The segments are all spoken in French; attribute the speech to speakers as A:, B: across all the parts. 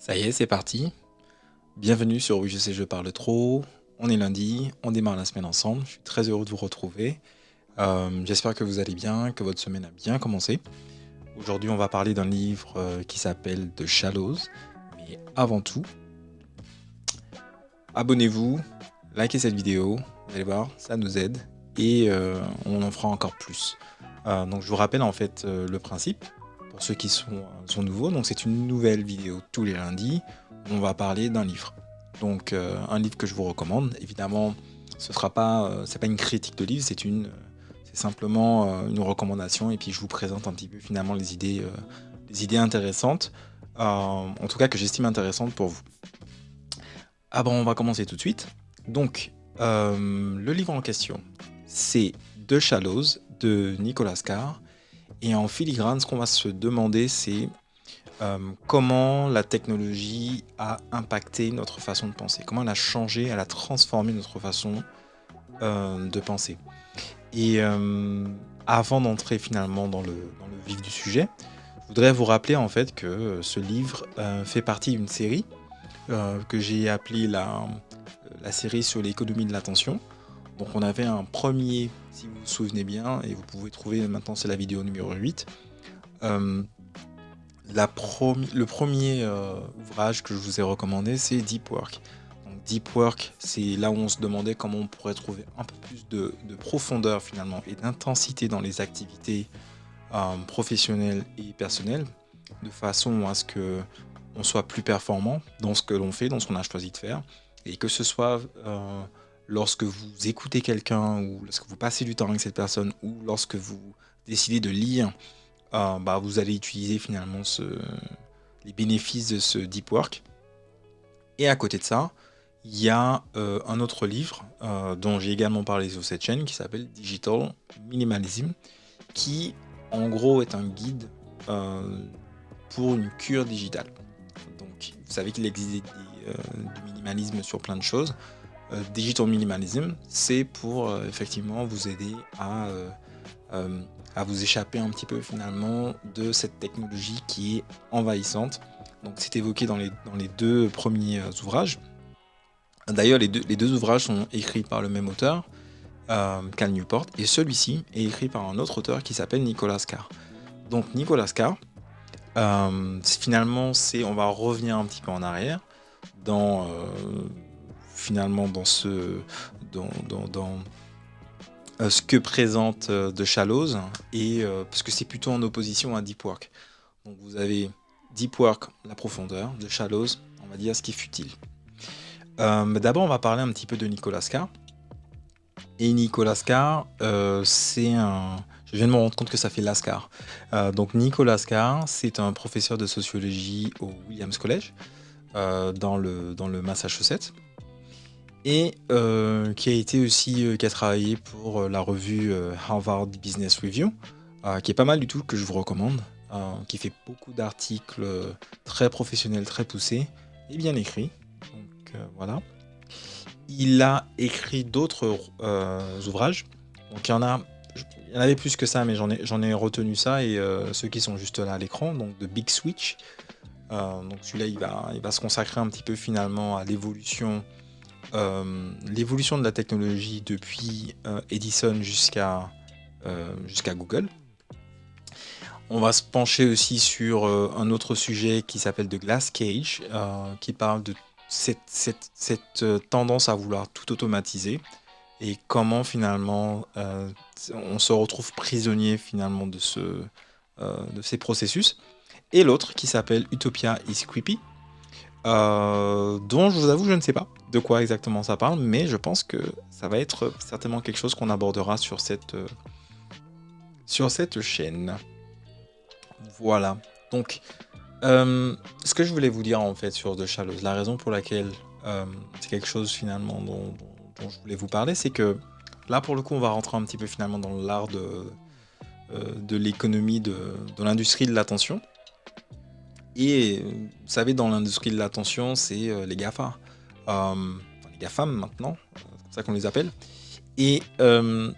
A: Ça y est, c'est parti. Bienvenue sur Oui, je sais, je parle trop. On est lundi, on démarre la semaine ensemble. Je suis très heureux de vous retrouver. J'espère que vous allez bien, que votre semaine a bien commencé. Aujourd'hui, on va parler d'un livre qui s'appelle The Shallows. Mais avant tout, abonnez-vous, likez cette vidéo. Vous allez voir, ça nous aide et on en fera encore plus. Donc, je vous rappelle en fait le principe pour ceux qui sont nouveaux. Donc, c'est une nouvelle vidéo tous les lundis. On va parler d'un livre. Donc un livre que je vous recommande. Évidemment, c'est pas une critique de livre, c'est simplement une recommandation et puis je vous présente un petit peu finalement les idées intéressantes, en tout cas que j'estime intéressantes pour vous. Ah bon, on va commencer tout de suite. Donc le livre en question, c'est The Shallows de Nicolas Carr. Et en filigrane, ce qu'on va se demander, c'est comment la technologie a impacté notre façon de penser, comment elle a changé, elle a transformé notre façon de penser. Et avant d'entrer finalement dans le vif du sujet, je voudrais vous rappeler en fait que ce livre fait partie d'une série que j'ai appelée la série sur l'économie de l'attention. Donc on avait un premier, si vous vous souvenez bien, et vous pouvez trouver maintenant c'est la vidéo numéro 8, le premier ouvrage que je vous ai recommandé, c'est Deep Work. Donc, Deep Work, c'est là où on se demandait comment on pourrait trouver un peu plus de profondeur finalement et d'intensité dans les activités professionnelles et personnelles, de façon à ce que on soit plus performant dans ce que l'on fait, dans ce qu'on a choisi de faire, et que ce soit lorsque vous écoutez quelqu'un ou lorsque vous passez du temps avec cette personne ou lorsque vous décidez de lire, vous allez utiliser finalement les bénéfices de ce deep work. Et à côté de ça, il y a un autre livre dont j'ai également parlé sur cette chaîne qui s'appelle Digital Minimalism, qui en gros est un guide pour une cure digitale. Donc vous savez qu'il existe du minimalisme sur plein de choses. Digital Minimalism, c'est pour effectivement vous aider à vous échapper un petit peu finalement de cette technologie qui est envahissante. Donc c'est évoqué dans les deux premiers ouvrages. D'ailleurs, les deux ouvrages sont écrits par le même auteur, Cal Newport, et celui-ci est écrit par un autre auteur qui s'appelle Nicolas Carr. Donc Nicolas Carr, finalement, on va revenir un petit peu en arrière dans ce que présente The Shallows, et parce que c'est plutôt en opposition à Deep Work. Donc vous avez Deep Work, la profondeur, The Shallows, on va dire ce qui est futile. Mais d'abord, on va parler un petit peu de Nicolas Carr. Et Nicolas Carr, je viens de me rendre compte que ça fait Lascar. Donc Nicolas Carr, c'est un professeur de sociologie au Williams College, dans le Massachusetts, et qui a travaillé pour la revue Harvard Business Review, qui est pas mal du tout, que je vous recommande, qui fait beaucoup d'articles très professionnels, très poussés et bien écrits. Donc voilà. Il a écrit d'autres ouvrages. Donc il y en avait plus que ça, mais j'en ai retenu ça, et ceux qui sont juste là à l'écran, donc The Big Switch. Donc celui-là, il va se consacrer un petit peu finalement à l'évolution de la technologie depuis Edison jusqu'à Google. On va se pencher aussi sur un autre sujet qui s'appelle The Glass Cage, qui parle de cette tendance à vouloir tout automatiser et comment finalement on se retrouve prisonnier finalement de ces processus. Et l'autre qui s'appelle Utopia is Creepy, dont je vous avoue je ne sais pas de quoi exactement ça parle, mais je pense que ça va être certainement quelque chose qu'on abordera sur cette chaîne. Voilà. Donc ce que je voulais vous dire en fait sur The Shallows, la raison pour laquelle c'est quelque chose finalement dont je voulais vous parler, c'est que là pour le coup on va rentrer un petit peu finalement dans l'art de l'économie de l'industrie de l'attention. Et vous savez, dans l'industrie de l'attention, c'est les GAFA, les GAFAM maintenant, c'est comme ça qu'on les appelle. Et vous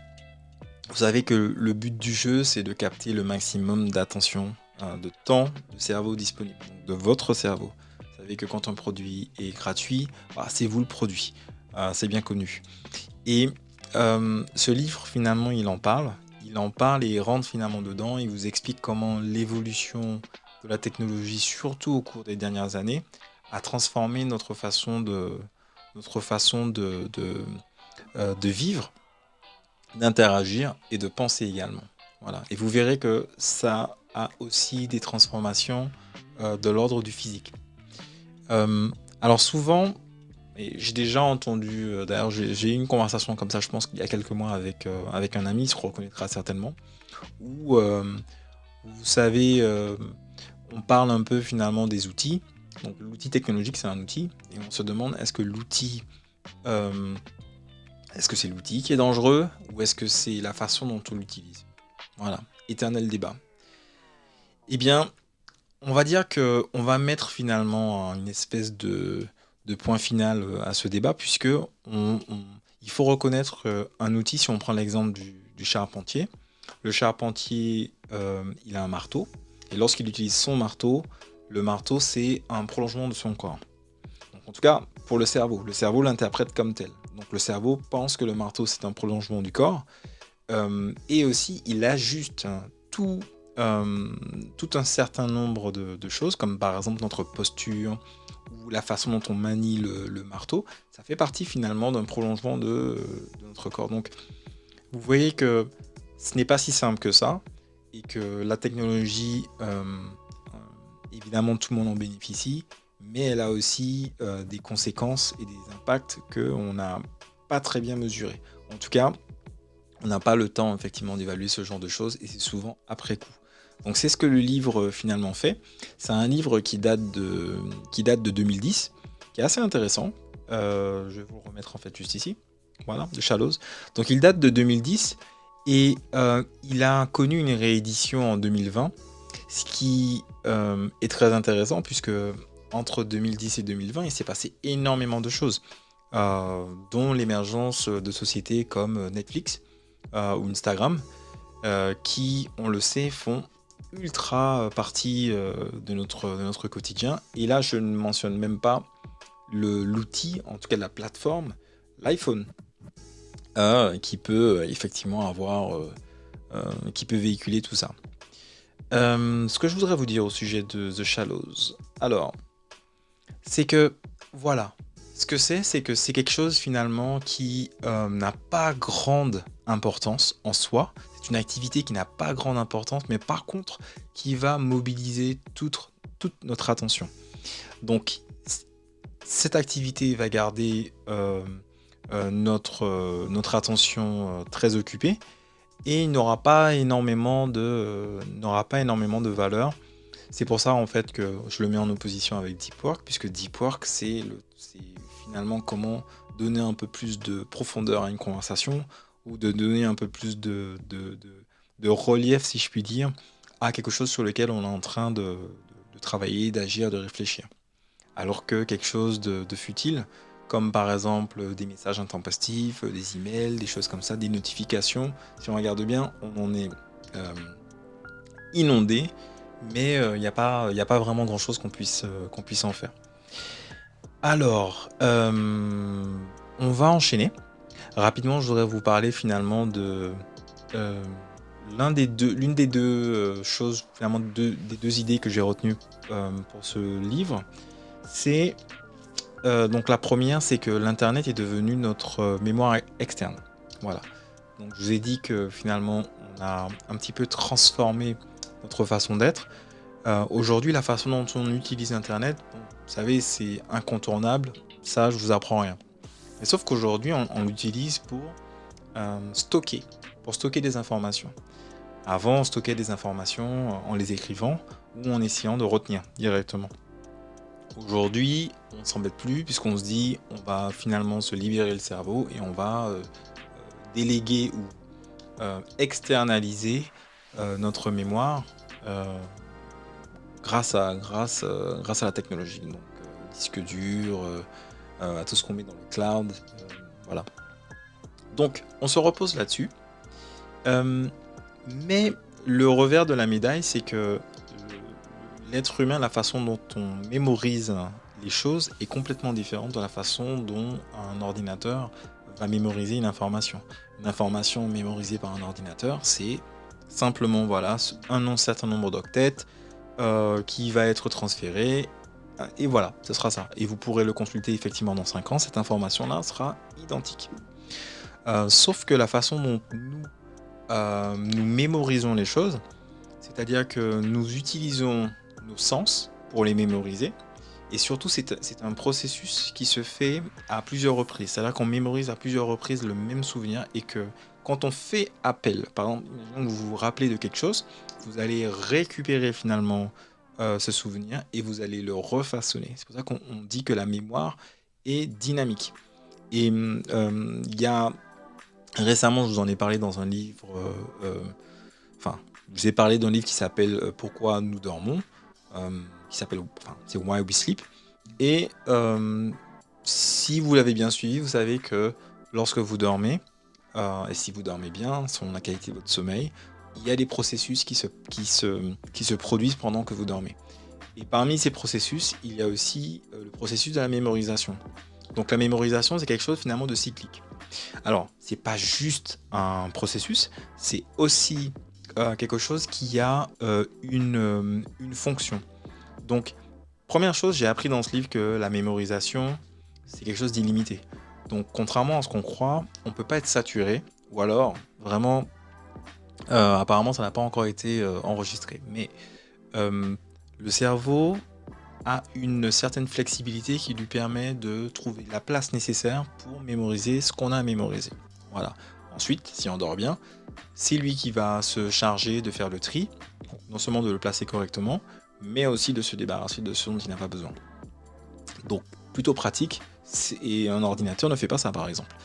A: savez que le but du jeu, c'est de capter le maximum d'attention, de temps, de cerveau disponible, donc de votre cerveau. savez que quand un produit est gratuit, bah, c'est vous le produit. C'est bien connu. Et ce livre, finalement, il en parle. Il en parle et il rentre finalement dedans. Il vous explique comment l'évolution de la technologie, surtout au cours des dernières années, a transformé notre façon de vivre, d'interagir et de penser également. Voilà. Et vous verrez que ça a aussi des transformations de l'ordre du physique. Euh, alors souvent, et j'ai déjà entendu, d'ailleurs j'ai eu une conversation comme ça, je pense qu'il y a quelques mois avec un ami, il se reconnaîtra certainement, où vous savez, on parle un peu finalement des outils. Donc l'outil technologique c'est un outil, et on se demande euh, est-ce que c'est l'outil qui est dangereux, ou est-ce que c'est la façon dont on l'utilise? Voilà, éternel débat. Eh bien, on va dire que on va mettre finalement une espèce de point final à ce débat, puisque il faut reconnaître un outil, si on prend l'exemple du charpentier. Le charpentier, il a un marteau, et lorsqu'il utilise son marteau, le marteau, c'est un prolongement de son corps. Donc, en tout cas, pour le cerveau l'interprète comme tel. Donc le cerveau pense que le marteau, c'est un prolongement du corps, et aussi, il ajuste tout, tout un certain nombre de choses, comme par exemple notre posture ou la façon dont on manie le marteau. Ça fait partie finalement d'un prolongement de notre corps. Donc, vous voyez que ce n'est pas si simple que ça, et que la technologie, évidemment, tout le monde en bénéficie, mais elle a aussi des conséquences et des impacts qu'on n'a pas très bien mesurés. En tout cas, on n'a pas le temps effectivement d'évaluer ce genre de choses, et c'est souvent après coup. Donc c'est ce que le livre finalement fait. C'est un livre qui date de 2010, qui est assez intéressant. Je vais vous le remettre en fait juste ici. Voilà, de Shallows. Donc il date de 2010, et il a connu une réédition en 2020, ce qui est très intéressant, puisque entre 2010 et 2020, il s'est passé énormément de choses, dont l'émergence de sociétés comme Netflix, ou Instagram, qui, on le sait, font ultra partie de notre quotidien. Et là, je ne mentionne même pas l'outil, en tout cas la plateforme, l'iPhone, qui peut effectivement qui peut véhiculer tout ça. Ce que je voudrais vous dire au sujet de The Shallows, alors, c'est que, voilà, ce que c'est que c'est quelque chose finalement qui n'a pas grande importance en soi. C'est une activité qui n'a pas grande importance, mais par contre, qui va mobiliser toute notre attention. Donc, cette activité va garder notre attention très occupée, et il n'aura pas énormément de valeur. C'est pour ça en fait que je le mets en opposition avec Deep Work, puisque Deep Work c'est finalement comment donner un peu plus de profondeur à une conversation, ou de donner un peu plus de relief, si je puis dire, à quelque chose sur lequel on est en train de travailler, d'agir, de réfléchir. Alors que quelque chose de futile, comme par exemple des messages intempestifs, des emails, des choses comme ça, des notifications, si on regarde bien, on en est inondé, mais il y a pas vraiment grand-chose qu'on puisse en faire. Alors, on va enchaîner. Rapidement, je voudrais vous parler finalement de euh, l'une des deux choses, finalement des deux idées que j'ai retenues pour ce livre. C'est donc la première, c'est que l'Internet est devenu notre mémoire externe. Voilà. Donc je vous ai dit que finalement, on a un petit peu transformé notre façon d'être. Aujourd'hui, la façon dont on utilise Internet, bon, vous savez, c'est incontournable. Ça, je vous apprends rien. Mais sauf qu'aujourd'hui, on l'utilise pour stocker des informations. Avant, on stockait des informations en les écrivant, ou en essayant de retenir directement. Aujourd'hui, on ne s'embête plus, puisqu'on se dit on va finalement se libérer le cerveau, et on va déléguer ou externaliser notre mémoire grâce à la technologie. Donc disque dur, à tout ce qu'on met dans le cloud. Voilà. Donc on se repose là-dessus. Mais le revers de la médaille, c'est que l'être humain, la façon dont on mémorise les choses est complètement différente de la façon dont un ordinateur va mémoriser une information. Une information mémorisée par un ordinateur, c'est simplement voilà, un certain nombre d'octets qui va être transféré. Et voilà, ce sera ça. Et vous pourrez le consulter effectivement dans 5 ans, cette information-là sera identique. Sauf que la façon dont nous mémorisons les choses, c'est-à-dire que nous utilisons nos sens pour les mémoriser, et surtout c'est un processus qui se fait à plusieurs reprises. C'est-à-dire qu'on mémorise à plusieurs reprises le même souvenir, et que quand on fait appel, par exemple, imaginons que vous vous rappelez de quelque chose, vous allez récupérer finalement ce souvenir et vous allez le refaçonner. C'est pour ça qu'on dit que la mémoire est dynamique. Et il y a récemment, je vous en ai parlé dans un livre, enfin, je vous ai parlé d'un livre qui s'appelle Pourquoi nous dormons, qui s'appelle, enfin, c'est Why We Sleep. Et si vous l'avez bien suivi, vous savez que lorsque vous dormez, et si vous dormez bien, selon la qualité de votre sommeil, il y a des processus qui se produisent pendant que vous dormez. Et parmi ces processus, il y a aussi le processus de la mémorisation. Donc la mémorisation, c'est quelque chose finalement de cyclique. Alors, c'est pas juste un processus, c'est aussi quelque chose qui a une fonction. Donc, première chose, j'ai appris dans ce livre que la mémorisation, c'est quelque chose d'illimité. Donc, contrairement à ce qu'on croit, on peut pas être saturé, ou alors, vraiment, apparemment, ça n'a pas encore été enregistré. Mais le cerveau a une certaine flexibilité qui lui permet de trouver la place nécessaire pour mémoriser ce qu'on a à mémoriser. Voilà. Ensuite, si on dort bien, c'est lui qui va se charger de faire le tri, non seulement de le placer correctement, mais aussi de se débarrasser de ce dont il n'a pas besoin. Donc, plutôt pratique, et un ordinateur ne fait pas ça, par exemple.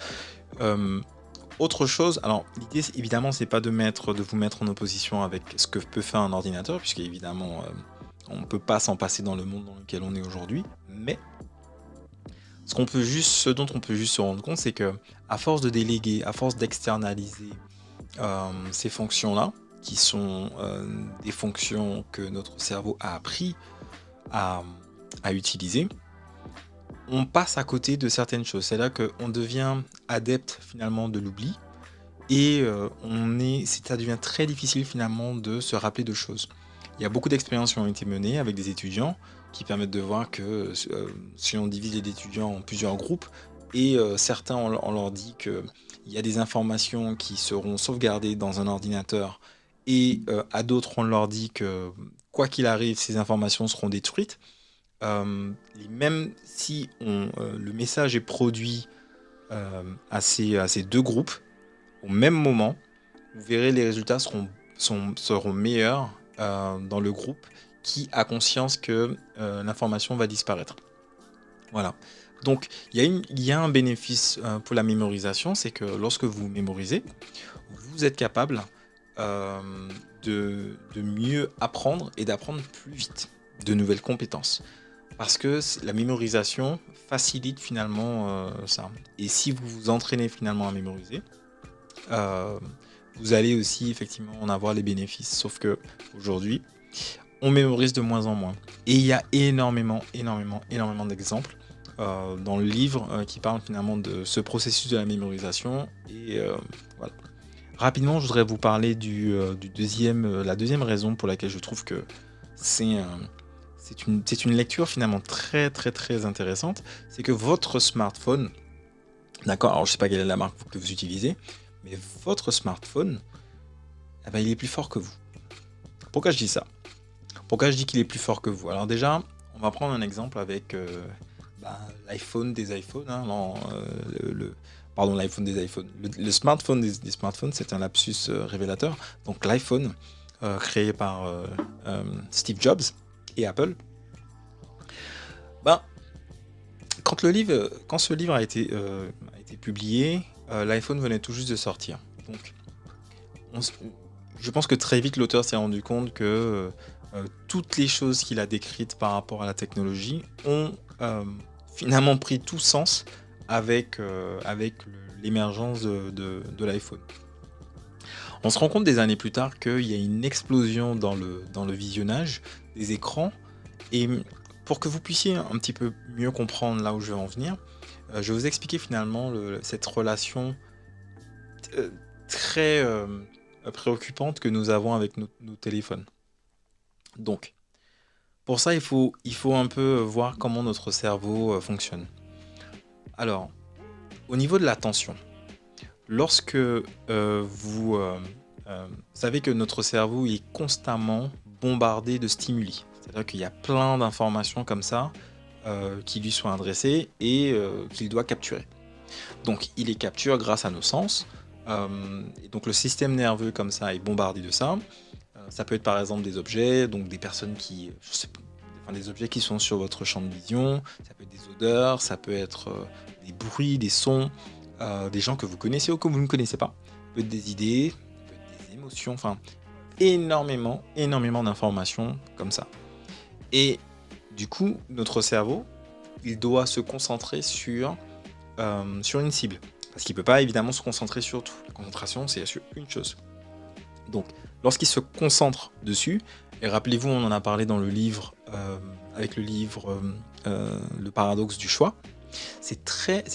A: Autre chose, alors l'idée évidemment c'est pas de vous mettre en opposition avec ce que peut faire un ordinateur, puisque évidemment on ne peut pas s'en passer dans le monde dans lequel on est aujourd'hui, mais ce dont on peut juste se rendre compte, c'est que à force de déléguer, à force d'externaliser ces fonctions-là, qui sont des fonctions que notre cerveau a appris à utiliser, on passe à côté de certaines choses. C'est là qu'on devient adepte finalement de l'oubli, et ça devient très difficile finalement de se rappeler de choses. Il y a beaucoup d'expériences qui ont été menées avec des étudiants qui permettent de voir que si on divise les étudiants en plusieurs groupes, et certains on leur dit qu'il y a des informations qui seront sauvegardées dans un ordinateur, et à d'autres on leur dit que quoi qu'il arrive, ces informations seront détruites. Même si le message est produit à ces deux groupes au même moment, vous verrez les résultats seront meilleurs dans le groupe qui a conscience que l'information va disparaître. Voilà. Donc il y a un bénéfice pour la mémorisation, c'est que lorsque vous mémorisez, vous êtes capable de mieux apprendre et d'apprendre plus vite de nouvelles compétences. Parce que la mémorisation facilite finalement ça. Et si vous vous entraînez finalement à mémoriser, vous allez aussi effectivement en avoir les bénéfices. Sauf que aujourd'hui, on mémorise de moins en moins. Et il y a énormément d'exemples dans le livre qui parlent finalement de ce processus de la mémorisation. Et voilà. Rapidement, je voudrais vous parler la deuxième raison pour laquelle je trouve que c'est une lecture finalement très intéressante. C'est que votre smartphone, d'accord, alors je sais pas quelle est la marque que vous utilisez, mais votre smartphone, eh ben, il est plus fort que vous. Pourquoi je dis ça? Pourquoi je dis qu'il est plus fort que vous? Alors déjà, on va prendre un exemple avec l'iPhone des iPhones. Hein, pardon, l'iPhone des iPhones. Le smartphone des smartphones, c'est un lapsus révélateur. Donc l'iPhone, créé par Steve Jobs et Apple. Quand ce livre a été publié, l'iPhone venait tout juste de sortir. Donc, je pense que très vite l'auteur s'est rendu compte que toutes les choses qu'il a décrites par rapport à la technologie ont finalement pris tout sens avec l'émergence de l'iPhone. On se rend compte des années plus tard qu'il y a une explosion dans le visionnage des écrans. Et pour que vous puissiez un petit peu mieux comprendre là où je veux en venir, je vais vous expliquer finalement cette relation euh, très préoccupante que nous avons avec nos téléphones. Donc, pour ça, il faut un peu voir comment notre cerveau fonctionne. Alors, au niveau de l'attention, lorsque vous savez que notre cerveau est constamment bombardé de stimuli, c'est-à-dire qu'il y a plein d'informations comme ça qui lui sont adressées et qu'il doit capturer. Donc, il les capture grâce à nos sens. Et donc, le système nerveux comme ça est bombardé de ça. Ça peut être par exemple des objets, donc des personnes qui, je sais pas, enfin, des objets qui sont sur votre champ de vision. Ça peut être des odeurs, ça peut être des bruits, des sons, des gens que vous connaissez ou que vous ne connaissez pas. Ça peut être des idées, ça peut être des émotions, enfin énormément d'informations comme ça. Et du coup, notre cerveau, il doit se concentrer sur une cible. Parce qu'il ne peut pas évidemment se concentrer sur tout. La concentration, c'est sur une chose. Donc, lorsqu'il se concentre dessus, et rappelez-vous, on en a parlé dans le livre, avec le livre Le paradoxe du choix, c'est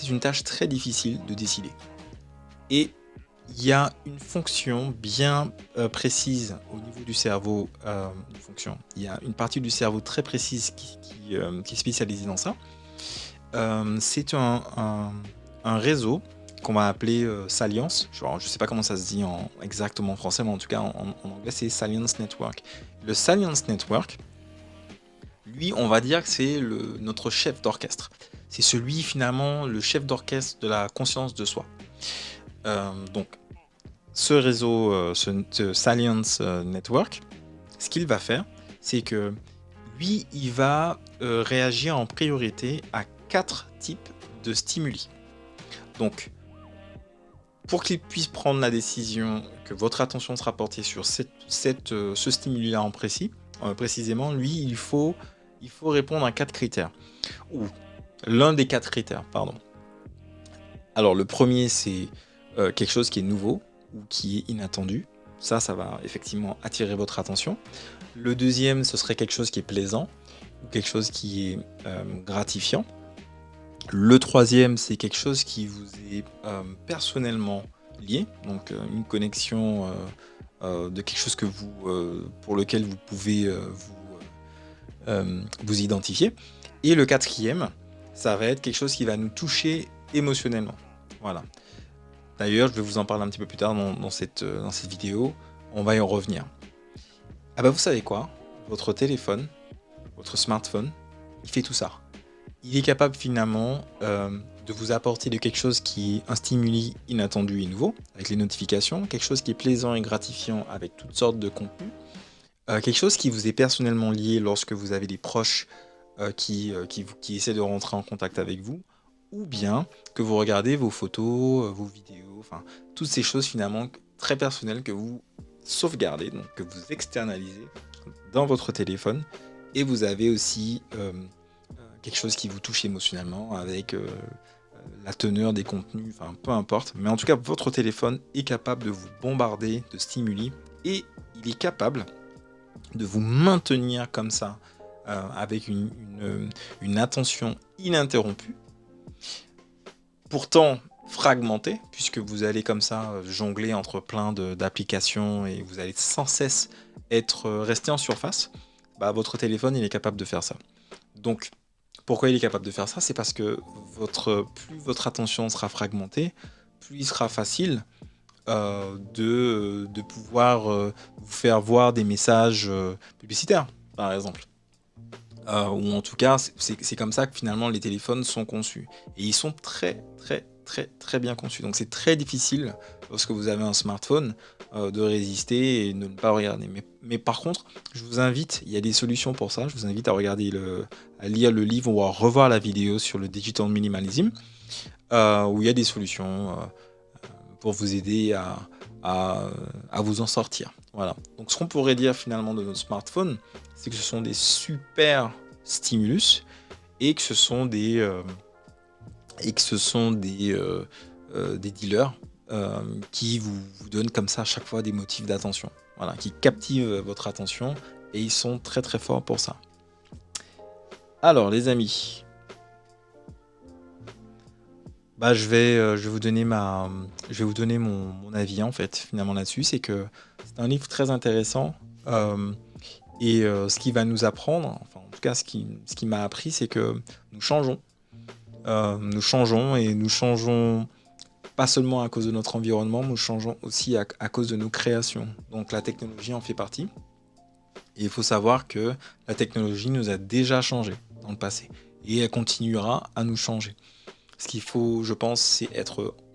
A: une tâche très difficile de décider. Et il y a une fonction bien précise au niveau du cerveau, il y a une partie du cerveau très précise qui est spécialisée dans ça. C'est un réseau qu'on va appeler Salience. Je ne sais pas comment ça se dit exactement en français, mais en tout cas en anglais c'est Salience Network. Le Salience Network, lui, on va dire que c'est notre chef d'orchestre. C'est celui finalement, le chef d'orchestre de la conscience de soi. Donc, ce réseau, ce Salience Network, ce qu'il va faire, c'est que lui, il va réagir en priorité à 4 types de stimuli. Donc, pour qu'il puisse prendre la décision que votre attention sera portée sur ce stimuli-là en précisément, lui, il faut répondre à 4 critères. Ou l'un des 4 critères, pardon. Alors, le premier, c'est quelque chose qui est nouveau ou qui est inattendu. Ça va effectivement attirer votre attention. Le deuxième, ce serait quelque chose qui est plaisant ou quelque chose qui est gratifiant. Le troisième, c'est quelque chose qui vous est personnellement lié, donc une connexion de quelque chose que pour lequel vous pouvez vous identifier. Et le quatrième, ça va être quelque chose qui va nous toucher émotionnellement. Voilà. D'ailleurs, je vais vous en parler un petit peu plus tard dans cette vidéo. On va y en revenir. Ah bah vous savez quoi ? Votre téléphone, votre smartphone, il fait tout ça. Il est capable finalement de vous apporter de quelque chose qui est un stimuli inattendu et nouveau, avec les notifications, quelque chose qui est plaisant et gratifiant avec toutes sortes de contenus, quelque chose qui vous est personnellement lié lorsque vous avez des proches qui essaient de rentrer en contact avec vous, ou bien que vous regardez vos photos, vos vidéos, enfin toutes ces choses finalement très personnelles que vous sauvegardez, donc que vous externalisez dans votre téléphone, et vous avez aussi quelque chose qui vous touche émotionnellement avec la teneur des contenus, enfin peu importe. Mais en tout cas, votre téléphone est capable de vous bombarder de stimuli et il est capable de vous maintenir comme ça avec une attention ininterrompue. Pourtant fragmentée, puisque vous allez comme ça jongler entre plein d'applications et vous allez sans cesse resté en surface. Bah, votre téléphone, il est capable de faire ça. Donc, pourquoi il est capable de faire ça ? C'est parce que plus votre attention sera fragmentée, plus il sera facile de pouvoir vous faire voir des messages publicitaires, par exemple. Ou en tout cas, c'est comme ça que finalement les téléphones sont conçus. Et ils sont très bien conçus. Donc c'est très difficile, lorsque vous avez un smartphone, de résister et de ne pas regarder. Mais par contre, je vous invite, il y a des solutions pour ça, je vous invite à à lire le livre ou à revoir la vidéo sur le digital minimalism, où il y a des solutions pour vous aider à vous en sortir. Voilà. Donc ce qu'on pourrait dire finalement de notre smartphone, c'est que ce sont des super stimulus et que ce sont des dealers qui vous donnent comme ça à chaque fois des motifs d'attention. Voilà, qui captivent votre attention et ils sont très très forts pour ça. Alors les amis, je vais vous donner mon avis en fait finalement là-dessus. C'est que c'est un livre très intéressant ce qui va nous apprendre, enfin en tout cas ce qui m'a appris, c'est que nous changeons. Nous changeons et nous changeons pas seulement à cause de notre environnement, nous changeons aussi à cause de nos créations. Donc la technologie en fait partie. Et il faut savoir que la technologie nous a déjà changé dans le passé et elle continuera à nous changer. Ce qu'il faut, je pense, c'est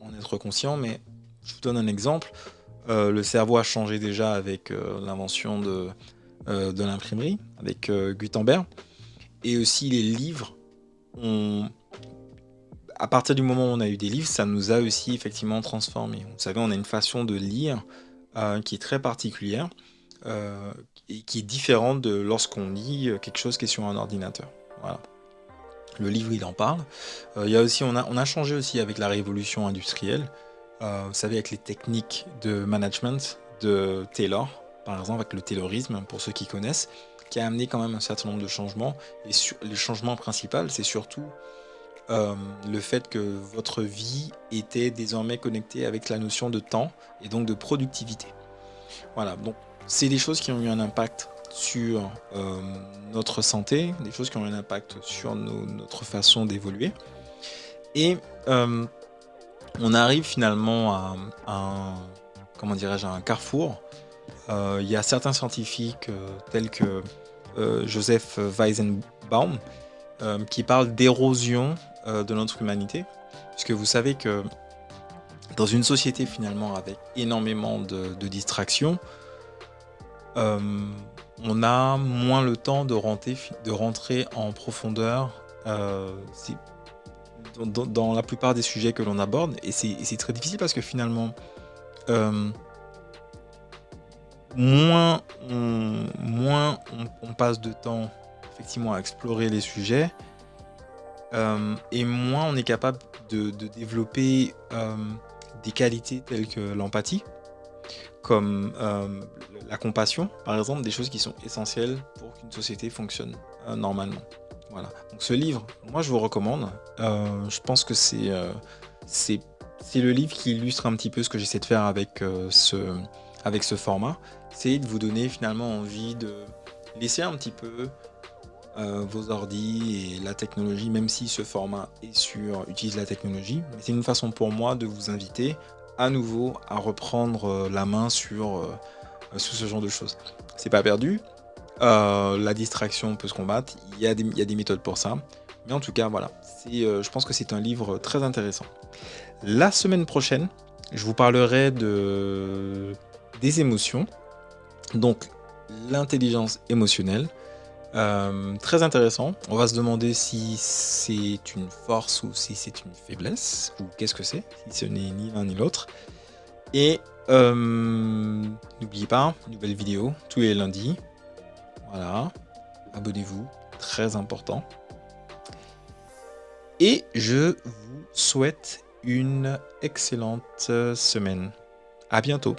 A: en être conscient, mais je vous donne un exemple. Le cerveau a changé déjà avec l'invention de l'imprimerie, avec Gutenberg. Et aussi les livres, à partir du moment où on a eu des livres, ça nous a aussi effectivement transformés. Vous savez, on a une façon de lire qui est très particulière et qui est différente de lorsqu'on lit quelque chose qui est sur un ordinateur. Voilà. Le livre, il en parle. Il y a aussi, on a changé aussi avec la révolution industrielle. Vous savez, avec les techniques de management de Taylor, par exemple, avec le Taylorisme, pour ceux qui connaissent, qui a amené quand même un certain nombre de changements. Et le changement principal, c'est surtout le fait que votre vie était désormais connectée avec la notion de temps et donc de productivité. Voilà, donc c'est des choses qui ont eu un impact sur notre santé, des choses qui ont eu un impact sur notre façon d'évoluer. Et on arrive finalement à un carrefour. Il y a certains scientifiques tels que Joseph Weizenbaum qui parlent d'érosion de notre humanité. Puisque vous savez que dans une société finalement avec énormément de distractions, on a moins le temps de rentrer en profondeur dans la plupart des sujets que l'on aborde. Et c'est très difficile parce que finalement, moins on passe de temps effectivement à explorer les sujets, et moins on est capable de développer des qualités telles que l'empathie, comme la compassion, par exemple, des choses qui sont essentielles pour qu'une société fonctionne normalement. Voilà. Donc ce livre, moi je vous recommande. Je pense que c'est le livre qui illustre un petit peu ce que j'essaie de faire avec ce format. C'est de vous donner finalement envie de laisser un petit peu vos ordis et la technologie, même si ce format utilise la technologie. Mais c'est une façon pour moi de vous inviter à nouveau à reprendre la main sur ce genre de choses. C'est pas perdu. La distraction peut se combattre. Il y a des méthodes pour ça. Mais en tout cas, voilà. Je pense que c'est un livre très intéressant. La semaine prochaine, je vous parlerai des émotions. Donc, l'intelligence émotionnelle. Très intéressant. On va se demander si c'est une force ou si c'est une faiblesse, ou qu'est-ce que c'est, si ce n'est ni l'un ni l'autre. Et n'oubliez pas, nouvelle vidéo tous les lundis. Voilà, abonnez-vous, très important. Et je vous souhaite une excellente semaine. À bientôt.